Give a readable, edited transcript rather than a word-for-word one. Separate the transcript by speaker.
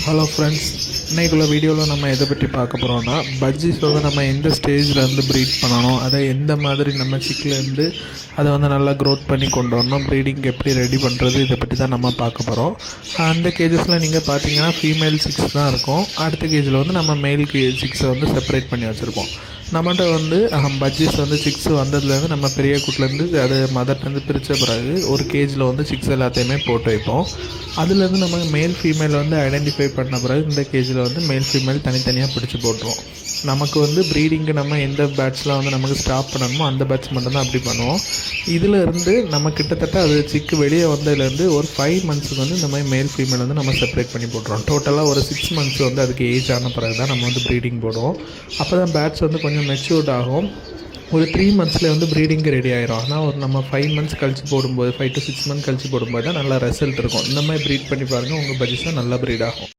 Speaker 1: Hello friends, இன்றைக்குள்ள வீடியோவில் நம்ம எதை பற்றி பார்க்க போகிறோம்னா பஜ்ஜீஸ் நம்ம எந்த ஸ்டேஜில் ப்ரீட் பண்ணணும், அதை எந்த மாதிரி நம்ம சிக்கிலேருந்து அதை நல்லா க்ரோத் பண்ணி கொண்டு வரணும், ப்ரீடிங் எப்படி ரெடி பண்ணுறது, இதை பற்றி தான் நம்ம பார்க்க போகிறோம். அந்த கேஜஸில் நீங்கள் பார்த்தீங்கன்னா ஃபீமேல் சிக்ஸ் தான் இருக்கும். அடுத்த கேஜில் நம்ம மேல் சிக்ஸை செப்பரேட் பண்ணி வச்சுருப்போம். நம்மகிட்ட பஜ்ஜீஸ் சிக்ஸ் வந்ததுலேருந்து நம்ம பெரிய கூட்டிலேருந்து அது மதர்லேருந்து பிரித்த பிறகு ஒரு கேஜில் சிக்ஸ் எல்லாத்தையுமே போட்டு வைப்போம். அதுலேருந்து நம்ம மேல் ஃபீமேல் ஐடென்டிஃபை பண்ண பிறகு இந்த கேஜில் மேல் ஃபீமேல் தனித்தனியாக பிடிச்சி போட்டுருவோம். நமக்கு ப்ரீடிங்கு நம்ம எந்த பேட்ஸ்லாம் நமக்கு ஸ்டாப் பண்ணணுமோ அந்த பேட்ஸ் மட்டும்தான் அப்படி பண்ணுவோம். இதிலேருந்து நம்ம கிட்டத்தட்ட அது சிக்கு வெளியே வந்ததுலேருந்து ஒரு 5 மந்த்ஸுக்கு இந்த மாதிரி மேல் ஃபீமேல் நம்ம செப்பரேட் பண்ணி போட்டுருவோம். டோட்டலாக ஒரு 6 மந்த்ஸ் அதுக்கு ஏஜ் ஆன பிறகு தான் நம்ம ப்ரீடிங் போடுவோம். அப்போ தான் பேட்ஸ் கொஞ்சம் மெச்சூர்ட் ஆகும். ஒரு 3 மந்த்ஸில் ப்ரீடிங்கு ரெடி ஆகிரும். ஆனால் ஒரு நம்ம 5 மந்த்ஸ் கழிச்சு போடும்போது 5 to 6 மந்த்ஸ் கழிச்சு போடும்போது தான் நல்லா ரிசல்ட் இருக்கும். இந்த மாதிரி ப்ரீட் பண்ணி பாருங்கள், உங்கள் பஜ்ஜீஸும் நல்லா ப்ரீட் ஆகும்.